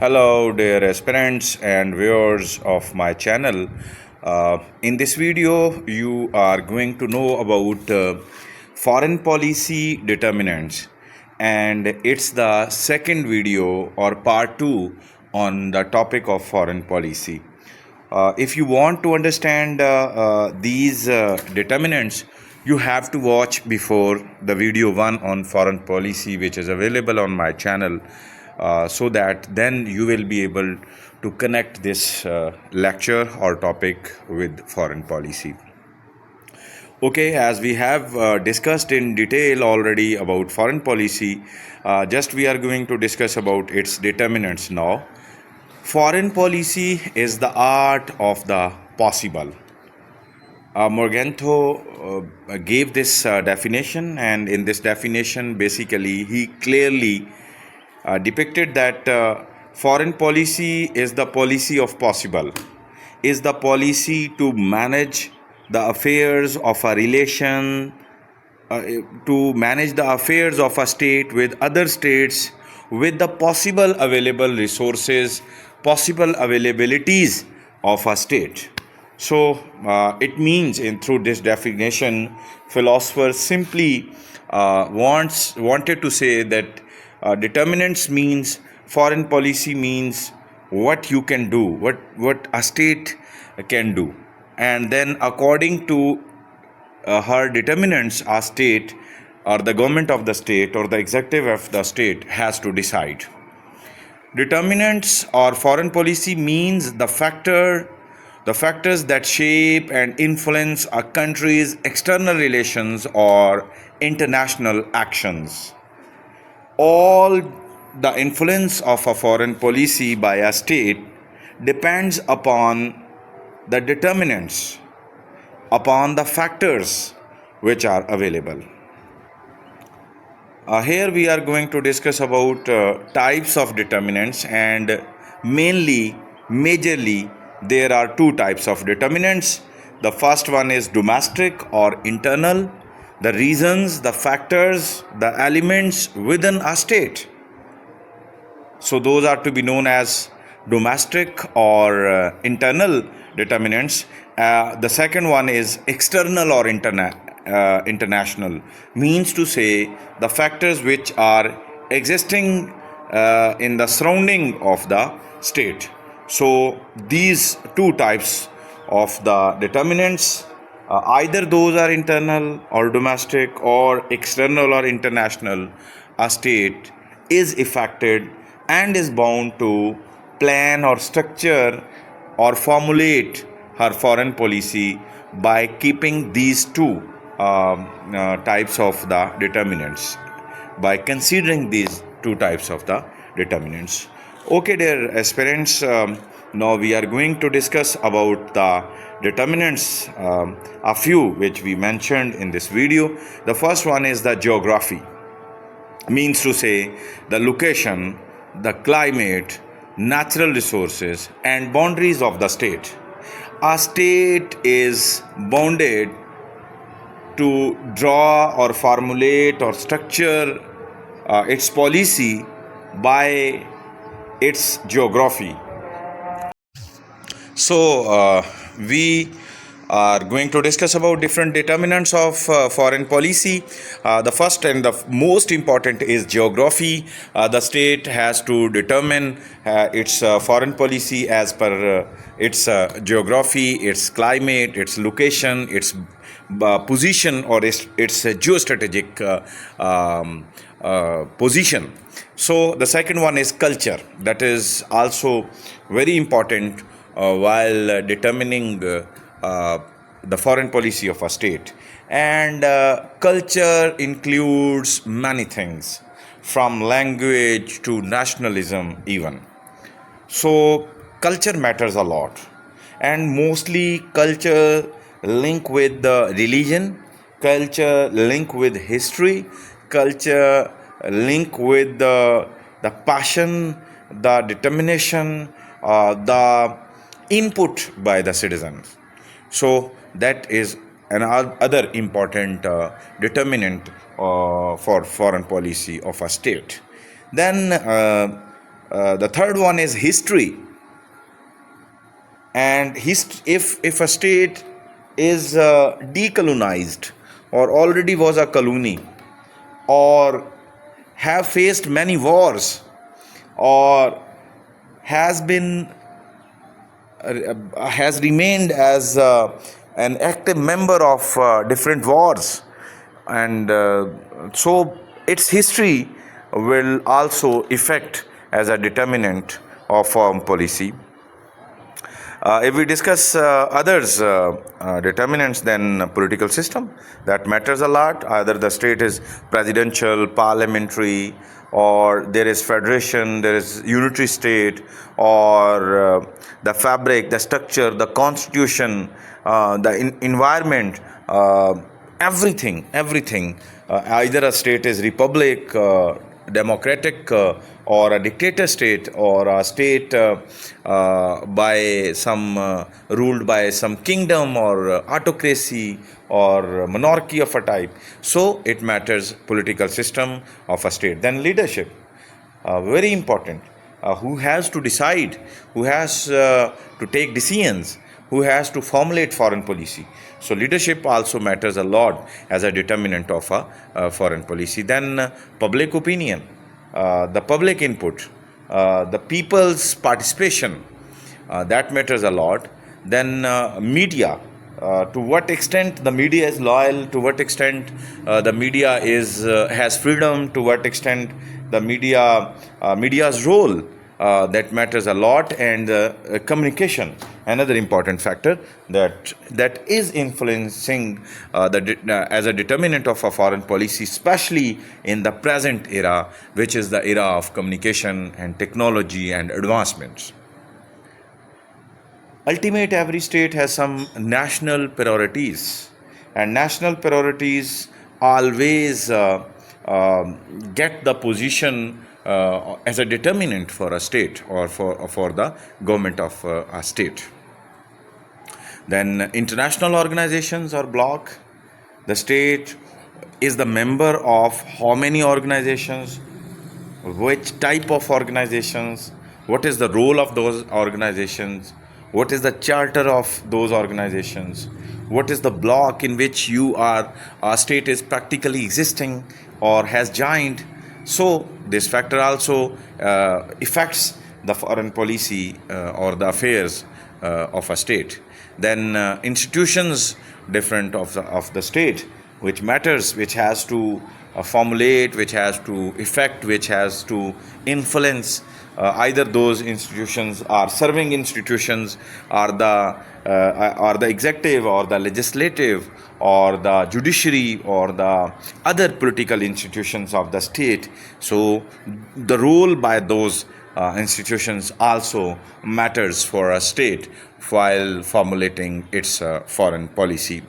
Hello, dear aspirants and viewers of my channel. In this video, you are going to know about foreign policy determinants, and it's the second video or part 2 on the topic of foreign policy. If you want to understand these determinants, you have to watch before the video 1 on foreign policy, which is available on my channel, so that then you will be able to connect this lecture or topic with foreign policy. Okay, as we have discussed in detail already about foreign policy, just we are going to discuss about its determinants now. Foreign policy is the art of the possible. Morgenthau gave this definition, and in this definition, basically, he clearly depicted that foreign policy is the policy of possible, is the policy to manage the affairs of a relation, to manage the affairs of a state with other states with the possible available resources, possible availabilities of a state. So it means, in through this definition, philosophers simply wanted to say that determinants means foreign policy means what you can do, what a state can do, and then according to her determinants, a state or the government of the state or the executive of the state has to decide. Determinants or foreign policy means the factors that shape and influence a country's external relations or international actions. All the influence of a foreign policy by a state depends upon the determinants, upon the factors which are available. Here we are going to discuss about types of determinants, and majorly, there are two types of determinants. The first one is domestic or internal, the reasons, the factors, the elements within a state. So those are to be known as domestic or internal determinants. The second one is external or international, means to say the factors which are existing in the surrounding of the state. So these two types of the determinants, either those are internal or domestic or external or international, a state is affected and is bound to plan or structure or formulate her foreign policy by keeping these two types of the determinants, by considering these two types of the determinants. Okay, dear aspirants, now we are going to discuss about the determinants, a few which we mentioned in this video. The first one is the geography, means to say the location, the climate, natural resources and boundaries of the state. A state is bounded to draw or formulate or structure its policy by its geography. So we are going to discuss about different determinants of foreign policy. The first and the most important is geography. The state has to determine its foreign policy as per its geography, its climate, its location, its position, or its geostrategic position. So the second one is culture. That is also very important while determining the foreign policy of a state. And culture includes many things, from language to nationalism even. So culture matters a lot, and mostly culture link with the religion, culture link with history, culture link with the passion, the determination, the input by the citizens. So that is another important determinant for foreign policy of a state. Then The third one is history. And if a state is decolonized or already was a colony or have faced many wars or has been has remained as an active member of different wars, and so its history will also affect as a determinant of foreign policy. If we discuss others determinants, then political system, that matters a lot. Either the state is presidential, parliamentary, or there is federation, there is unitary state, or the fabric, the structure, the constitution, the environment, everything. Either a state is republic, democratic, or a dictator state, or a state by some ruled by some kingdom or autocracy or monarchy of a type. So it matters political system of a state. Then leadership, very important. Who has to decide, who has to take decisions, who has to formulate foreign policy. So leadership also matters a lot as a determinant of a foreign policy. Then public opinion, the public input, the people's participation, that matters a lot. Then media, to what extent the media is loyal, to what extent the media has freedom, to what extent the media's role, that matters a lot. And communication, another important factor that is influencing as a determinant of a foreign policy, especially in the present era, which is the era of communication and technology and advancements. Ultimate, every state has some national priorities, and national priorities always get the position as a determinant for a state or for the government of a state. Then international organizations or bloc, the state is the member of how many organizations, which type of organizations, what is the role of those organizations, what is the charter of those organizations, what is the bloc in which a state is practically existing or has joined. So this factor also affects the foreign policy or the affairs of a state. Then institutions different of the state, which matters, which has to formulate, which has to effect, which has to influence. Either those institutions are serving institutions, or the executive or the legislative or the judiciary or the other political institutions of the state. So the role by those institutions also matters for a state while formulating its foreign policy.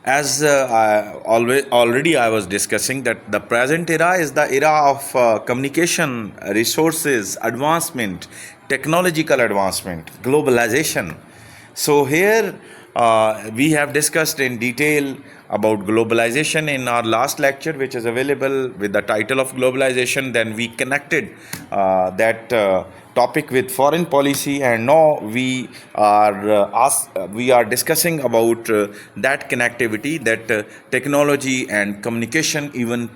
As already I was discussing, that the present era is the era of communication, resources, advancement, technological advancement, globalization. So here we have discussed in detail about globalization in our last lecture, which is available with the title of globalization. Then we connected that topic with foreign policy, and now we are discussing about that connectivity, that technology and communication even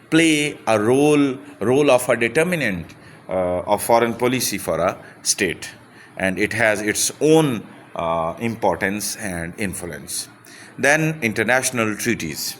play a role of a determinant of foreign policy for a state, and it has its own importance and influence. Then international treaties.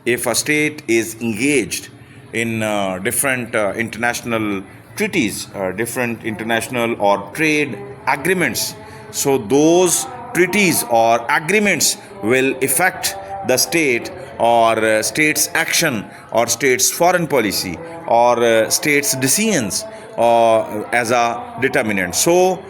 If a state is engaged in different international treaties, different international or trade agreements, so those treaties or agreements will affect the state or state's action or state's foreign policy or state's decisions as a determinant. So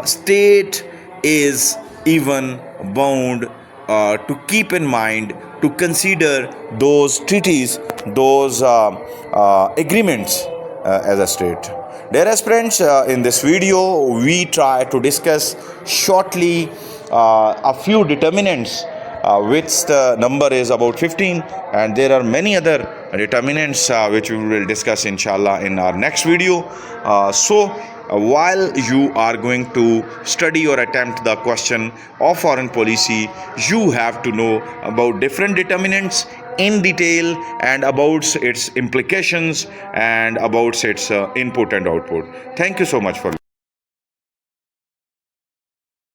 state is even bound to keep in mind, to consider those treaties, those agreements as a state. Dear aspirants, in this video we try to discuss shortly a few determinants, which the number is about 15, and there are many other determinants which we will discuss inshallah in our next video. While you are going to study or attempt the question of foreign policy, you have to know about different determinants in detail and about its implications and about its input and output. Thank you so much for